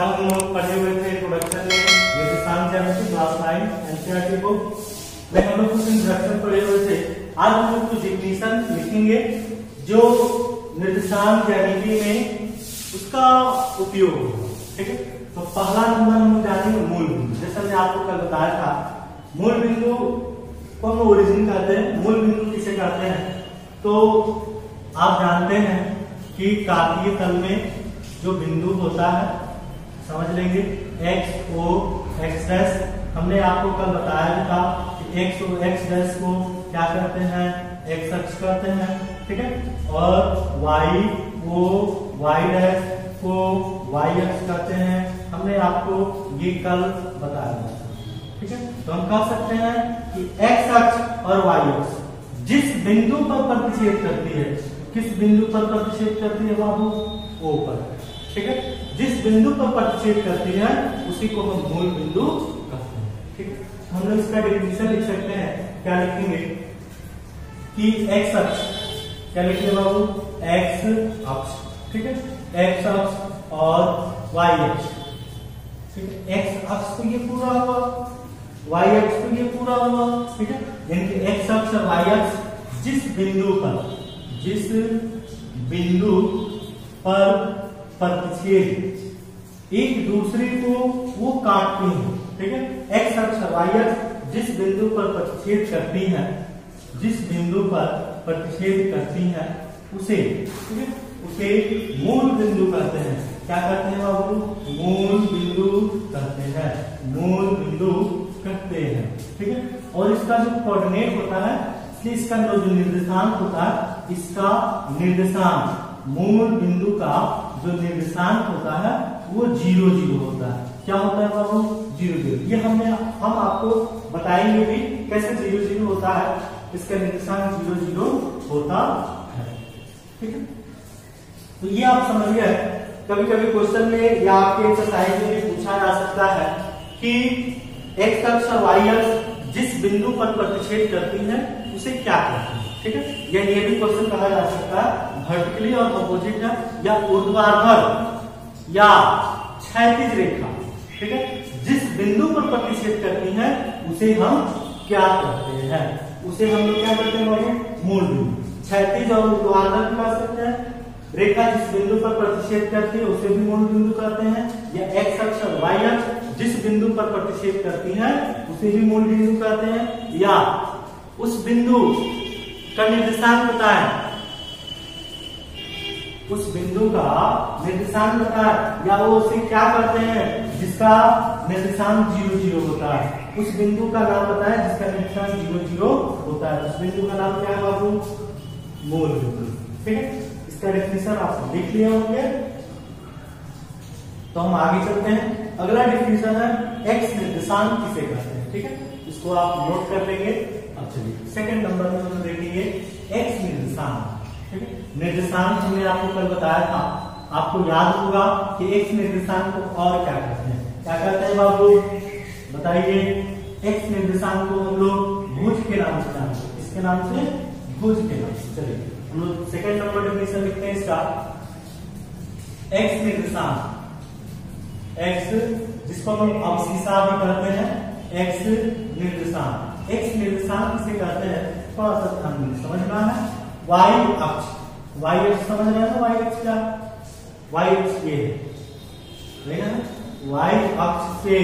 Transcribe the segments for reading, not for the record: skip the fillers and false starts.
कल हम लोग पढ़े हुए थे इंट्रोडक्शन में निर्देशांक ज्यामिति क्लास 9 एनसीईआरटी बुक में हम लोग कुछ इंट्रोडक्शन पढ़े हुए थे। आज हम लोग कुछ डेफिनेशन लिखेंगे जो निर्देशांक ज्यामिति में उसका उपयोग होगा। ठीक है, तो पहला नंबर हम जानेंगे मूल बिंदु। जैसा मैंने आपको कल बताया था, मूल बिंदु को हम ओरिजिन कहते हैं। मूल बिंदु किसे कहते हैं? तो आप जानते हैं कि काकीय तल में जो बिंदु होता है, समझ लेंगे एक्स ओ एक्स डैश। हमने आपको कल बताया था कि एक्स ओ एक्स डैश को क्या करते हैं? एक्स अक्ष कहते हैं। ठीक है, और वाई ओ वाई डैश को वाई अक्ष कहते हैं। हमने आपको ये कल बताया था। ठीक है, तो हम कह सकते हैं कि एक्स अक्ष और वाई अक्ष जिस बिंदु पर प्रतिच्छेद करती है, किस बिंदु पर प्रतिच्छेद करती है बाबू? ओ पर। ठीक है, जिस बिंदु पर प्रतिच्छेद करती है उसी को हम मूल बिंदु कहते हैं। ठीक है, हम लोग इसका डेफिनेशन लिख सकते हैं। क्या लिखेंगे कि एक्स अक्ष, क्या लिखेंगे बाबू? एक्स अक्ष। ठीक है, एक्स अक्ष और वाई अक्ष। ठीक है, एक्स अक्ष तो ये पूरा हुआ, वाई अक्ष तो ये पूरा हुआ। ठीक है, यानी कि एक्स अक्ष और वाई अक्ष जिस बिंदु पर प्रतिच्छेद एक दूसरे को वो काटती हैं। ठीक है, एक्स अक्ष और वाई अक्ष जिस बिंदु पर प्रतिच्छेद करती हैं, जिस बिंदु पर प्रतिच्छेद करती हैं उसे, ठीक है, उसे मूल बिंदु कहते हैं। क्या कहते हैं बाबू? मूल बिंदु कहते हैं। मूल बिंदु कहते हैं। ठीक है, और इसका जो कोऑर्डिनेट होता है, इसलिए इसका जो निर्देशांक होता है, इसका निर्देशांक मूल बिंदु का जो निर्देशांक होता है वो 0 0 होता है। क्या होता है बाबू? 0 0। ये हम आपको बताएंगे भी कैसे 0 0 होता है। इसका निर्देशांक 0 0 होता है। ठीक है, तो ये आप समझिए। कभी कभी क्वेश्चन में या आपके एक्सरसाइज में भी पूछा जा सकता है कि एक्स अक्ष और वाई अक्ष जिस बिंदु पर प्रतिच्छेद करती है उसे क्या कहते हैं? ठीक है, या ये भी क्वेश्चन कहा जा सकता है वर्टिकली और अपोजिट है, या ऊर्ध्वाधर या क्षैतिज रेखा। ठीक है, जिस बिंदु पर प्रतिच्छेद करती है उसे हम क्या कहते हैं? उसे हम लोग क्या कहते हैं? मूल बिंदु। क्षैतिज और ऊर्ध्वाधर भी कह सकते हैं। रेखा जिस बिंदु पर प्रतिच्छेद करती है उसे भी मूल बिंदु कहते हैं। या एक्स अक्ष और वाई अक्ष जिस बिंदु पर प्रतिच्छेद करती है उसे भी मूल बिंदु कहते हैं। या उस बिंदु का निर्देशांक बताएं, उस बिंदु का निर्देशांक बताएं, या वो उसे क्या करते हैं जिसका निर्देशांक 0 0 होता है। उस बिंदु का नाम बताएं जिसका निर्देशांक 0 0 होता है। उस बिंदु का नाम क्या है बाबू? मूल बिंदु। ठीक है, इसका डेफिनेशन आप लिख लिए होंगे। तो हम आगे चलते हैं। अगला डेफिनेशन है एक्स निर्देशांक किसे कहते हैं। ठीक है, इसको आप नोट कर लेंगे। अब चलिए सेकंड नंबर में हम देखेंगे एक्स निर्देशांक। ठीक है, निर्देशांक हमने आपको कल बताया था। आपको याद होगा कि एक्स निर्देशांक को और क्या कहते हैं? क्या कहते हैं बाबू? बताइए। एक्स निर्देशांक को हम लोग भुज के नाम से जानते हैं। इसके नाम से? भुज के नाम से। चलिए हम लोग सेकंड नंबर डेफिनेशन लिखते हैं इसका। एक्स निर्देशांक, एक्स जिसको हम अवशिषा भी कहते हैं, एक्स निर्देशांक। एक्स निर्देशांक किसे कहते हैं? थोड़ा सा ध्यान में समझना है। वाई अक्ष, वाई अक्ष समझ रहे हैं? वाई अक्ष क्या? वाई अक्ष ये है, वाई अक्ष से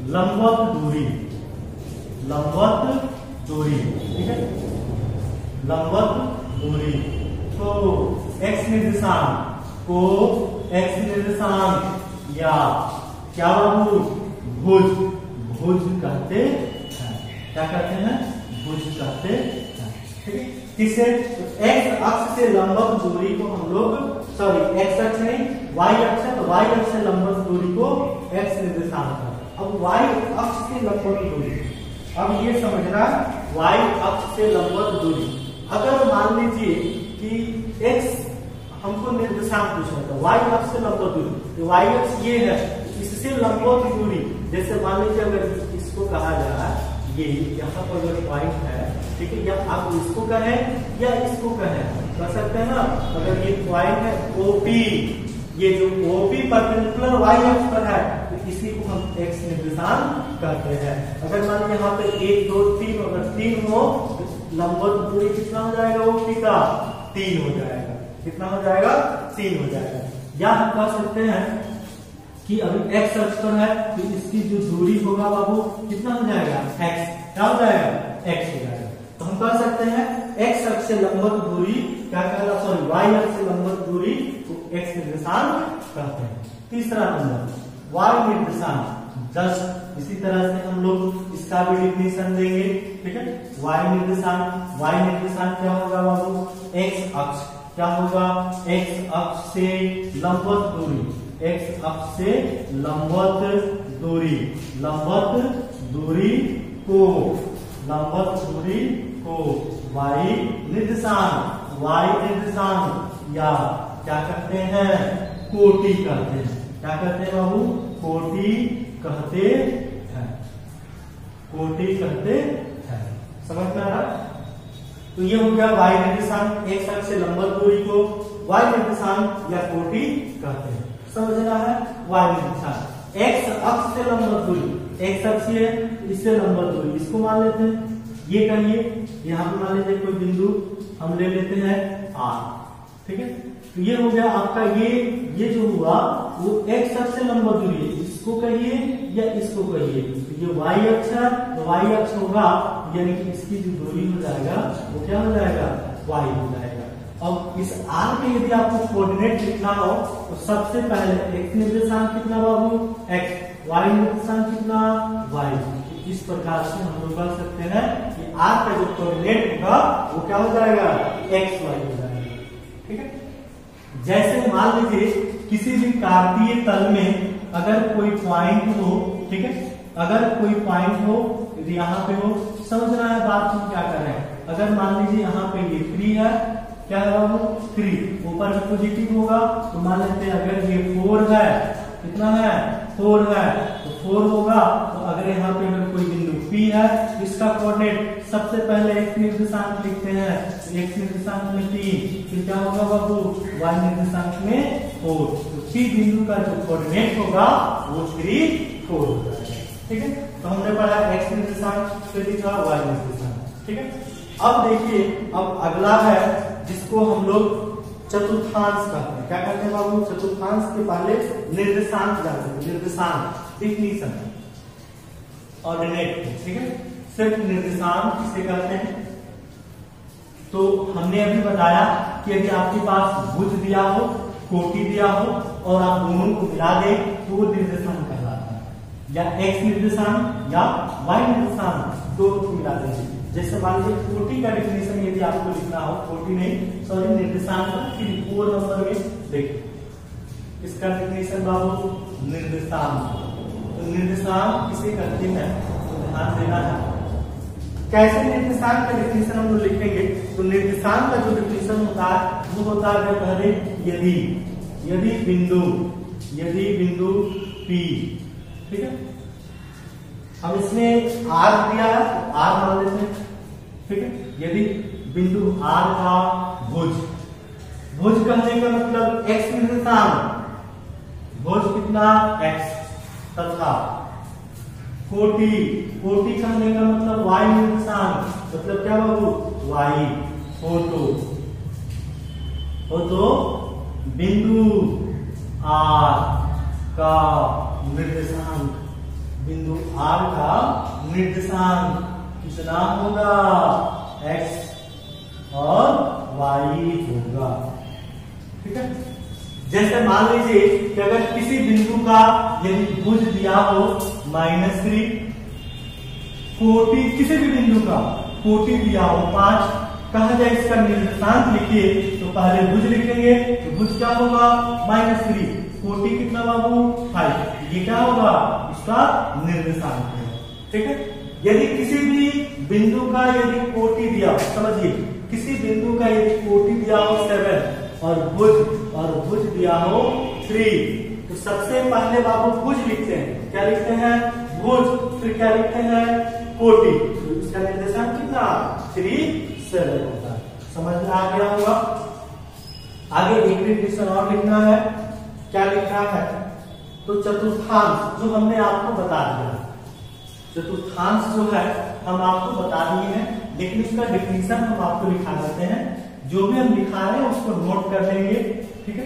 लंबवत दूरी, लंबवत दूरी। ठीक है, लंबवत दूरी। तो एक्स निर्देशांक को एक्स निर्देशांक या क्या बाबू? भुज, भुज कहते हैं। क्या कहते हैं? भुज कहते हैं। ठीक है, किसे? एक्स अक्ष से लंबवत दूरी को हम लोग, सॉरी एक्स अक्ष नहीं वाई अक्ष है, तो वाई अक्ष से लंबवत दूरी को एक्स निर्देशांक है। अब वाई अक्ष से लंबवत दूरी, अब ये समझना वाई अक्ष से लंबवत दूरी। अगर मान लीजिए कि एक्स हमको निर्देशांक पूछा था, वाई अक्ष से लंबवत दूरी, तो वाई अक्ष ये है, इससे लंबवत दूरी, जैसे मान लीजिए अगर इसको कहा जा रहा है, ये यहाँ पर जो पॉइंट है, ठीक है, या आप इसको कहें या इसको कहें, कर सकते हैं ना। अगर ये पॉइंट है ओपी, ये जो OP परपेंडिकुलर y अक्ष पर है तो इसी को हम x निर्देशांक कहते हैं। अगर मान लीजिए यहाँ पे 1 2 3 अगर 3 हो तो लंबवत दूरी कितना हो जाएगा OP का 3 हो जाएगा। कितना हो जाएगा 3 हो जाएगा। या हम कह सकते हैं कि अभी x अक्ष पर है तो इसकी जो दूरी होगा बाबू कितना हो जाएगा x। क्या हो जाएगा x हो जाएगा। तो हम कह सकते हैं x अक्ष से लंबवत दूरी क्या कहला सॉरी y अक्ष से लंबवत दूरी को x निर्देशांक कहते हैं। तीसरा नंबर y निर्देशांक। जस्ट इसी तरह से हम लोग इसका भी डिफिनेशन देंगे। ठीक है, y निर्देशांक क्या होगा बाबू x अक्ष। क्या होगा x अक्ष से लंबवत दूरी, x अक्ष से लंबवत दूरी को y निर्देशांक या क्या कहते हैं कोटि कहते हैं। क्या कहते हैं बाबू कोटि कहते हैं। समझ में आ रहा। तो ये हो गया y निर्देशांक। x अक्ष से लंबवत दूरी को y निर्देशांक या कोटि कहते हैं। समझना है y निर्देशांक। x अक्ष से लंबवत दूरी, x अक्ष है इससे लंबवत दूरी, इसको मान लेते हैं। ये कहिए यहाँ पे मान लीजिए कोई बिंदु हम ले लेते हैं R। ठीक है, तो ये हो गया आपका ये जो हुआ वो x अक्ष से लंबवत दूरी है। इसको कहिए या इसको कहिए, तो ये y अक्ष है तो y अक्ष होगा यानी कि इसकी जो दूरी हो जाएगा वो क्या हो जाएगा y हो जाएगा। अब इस R में यदि आपको कोऑर्डिनेट लिखना हो तो सबसे पहले x निर्देशांक कितना बाबू x, y निर्देशांक कितना y। इस प्रकार से हम लोग कर सकते हैं कि R का जो कोऑर्डिनेट होगा वो क्या हो जाएगा x y हो जाएगा। ठीक है, जैसे मान लीजिए किसी भी कार्तीय तल में अगर कोई पॉइंट हो, ठीक है, अगर कोई पॉइंट हो यदि यहाँ पे हो, समझना है बात हम क्या कर रहे हैं। अगर मान लीजिए यहाँ पे ये 3 है, क्या है वो 3 ऊपर में पॉजिटिव होगा तो मान लेते हैं अगर ये 4 है, कितना है 4 है तो 4 होगा। तो अगर यहाँ पे अगर कोई बिंदु P है इसका कोऑर्डिनेट सबसे पहले x निर्देशांक लिखते हैं, x निर्देशांक में 3, फिर क्या होगा बाबू y निर्देशांक में 4। तो P बिंदु का जो कोऑर्डिनेट होगा वो 3 4 हो जाएगा। ठीक है, तो हमने पढ़ा x निर्देशांक, फिर लिखा y निर्देशांक। ठीक है, अब देखिए अब अगला है जिसको हम लोग चतुर्थांश कहते हैं। क्या कहते हैं बाबू चतुर्थांश के पहले निर्देशांक जानते हैं। निर्देशांक डिफिनीशन ऑर्डिनेट। ठीक है, सिर्फ निर्देशांक किसे कहते हैं। तो हमने अभी बताया कि यदि आपके पास भुज दिया हो, कोटि दिया हो और आप दोनों को मिला दें तो वो निर्देशांक कहलाता है, या x निर्देशांक या y निर्देशांक दोनों को मिला देंगे। जैसे मान लीजिए कोटि का डिफिनेशन यदि आपको लिखना हो, कोटि नहीं सॉरी निर्देशांक का 4 नंबर में देखिए इसका डिफिनेशन बाबू निर्देशांक। तो निर्देशांक किसे कहते हैं तो ध्यान देना है। कैसे निर्देशांक का डिफिनेशन हम लोग लिखेंगे तो निर्देशांक का जो डिफिनेशन होता है वो होता है पहले यदि बिंदु P, ठीक है, हम इसमें R दिया है तो R मान लेते हैं। ठीक है, यदि बिंदु R का भुज कहने का मतलब x निर्देशांक, भुज कितना x, तथा कोटि कहने का मतलब y निर्देशांक, मतलब क्या बाबू y हो तो बिंदु R का निर्देशांक, बिंदु R का निर्देशांक कितना होगा x और y होगा। ठीक है, जैसे मान लीजिए कि अगर किसी बिंदु का यदि भुज दिया हो -3, कोटि किसी भी बिंदु का कोटि दिया हो 5, कहा जाए इसका निर्देशांक लिखिए तो पहले भुज लिखेंगे तो भुज क्या होगा -3, कोटि कितना बाबू 5, ये क्या होगा इसका निर्देशांक है। ठीक है, यदि किसी भी बिंदु का यदि कोटि दिया, समझिए किसी बिंदु का यदि कोटि दिया हो 7 और भुज दिया हो 3, तो सबसे पहले बाबू भुज लिखते हैं। क्या लिखते हैं भुज, फिर क्या लिखते हैं कोटि, तो इसका निर्देशांक कितना 3 7 होता है। समझ में आ गया होगा। आगे एक डिफिनेशन और लिखना है क्या लिखा है, तो चतुर्थांश जो हमने आपको बता दिया, चतुर्थांश जो है हम आपको बता दिए हैं, लेकिन उसका डिफिनीशन हम आपको लिखा देते हैं। जो भी हम लिखा रहे हैं उसको नोट कर लेंगे, ठीक है।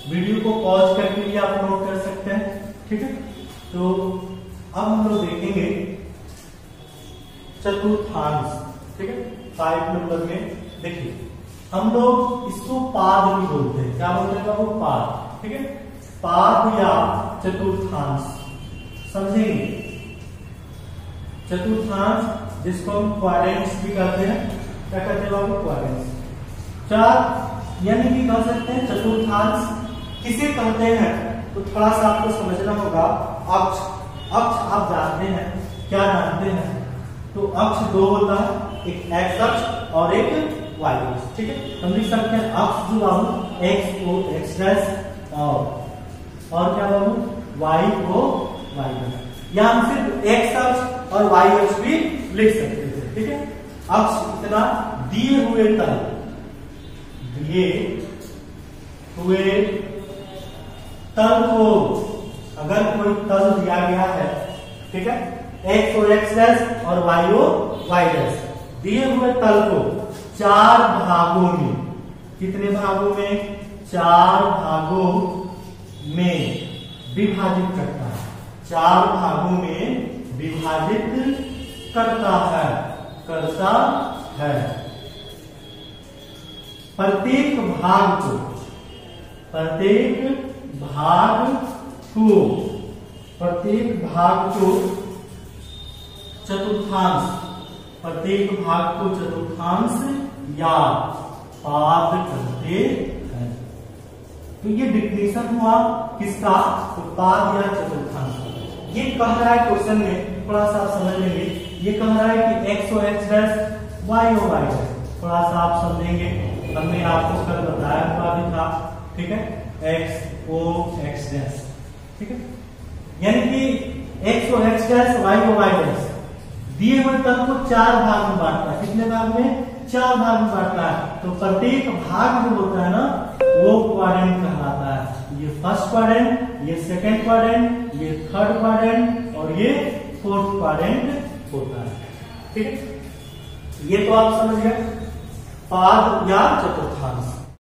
वीडियो को पॉज करके भी आप नोट कर सकते हैं, ठीक है। तो अब हम लोग देखेंगे चतुर्थांश, ठीक है। 5 नंबर में देखिए, हम लोग इसको पाद भी बोलते हैं। क्या बोलते हैं वो, पाद, ठीक है। पाद या चतुर्थांश समझेंगे। चतुर्थांश जिसको हम क्वाड्रेंट्स भी कहते हैं, क्या कहते हैं बाबू, क्वाड्रेंट्स। चार यानी कि कह सकते हैं चतुर्थांश किसे कहते हैं, तो थोड़ा सा आपको समझना होगा। अक्ष, अक्ष आप जानते हैं, क्या जानते हैं, तो अक्ष दो होता है, एक एक्स अक्ष और एक वाई अक्ष, ठीक है। हम लिख सकते हैं अक्ष जो बाबू एक्स को एक्स डैश और क्या बाबू वाई को वाई डैश, या हम सिर्फ एक्स अक्ष और वाई अक्ष भी लिख सकते थे, ठीक है। अक्ष इतना दिए हुए तल, दिए हुए तल को, अगर कोई तल दिया गया है, ठीक है, एक्स ओ एक्स डैश और वाई ओ वाई डैश, दिए हुए तल को 4 भागों में, कितने भागों में, 4 भागों में विभाजित करता है, 4 भागों में विभाजित करता है, करता है। प्रत्येक भाग को, प्रत्येक भाग को, प्रत्येक भाग को चतुर्थांश, प्रत्येक भाग को चतुर्थांश या पाद कहते हैं। तो ये डिफिनेशन हुआ किसका, तो पाद या चतुर्थांश। ये कह रहा है क्वेश्चन में, थोड़ा सा आप समझ लेंगे, ये कह रहा है कि X O X dash Y O Y dash, थोड़ा सा आप समझेंगे। हमने आपको कल बताया हुआ भी था, ठीक है, एक्स ओ एक्स डैश, ठीक है। यानी कि X O X dash Y O Y dash दिए हुए तल को 4 भाग में बांटता है। कितने भाग में, 4 भाग में बांटता है। तो प्रत्येक भाग जो होता है ना, वो क्वाड्रेंट कहलाता है। ये फर्स्ट क्वाड्रेंट, ये सेकंड क्वाड्रेंट, ये थर्ड क्वाड्रेंट और ये फोर्थ क्वाड्रेंट होता है, ठीक है। ये तो आप समझ गए, पाद या चतुर्थांश।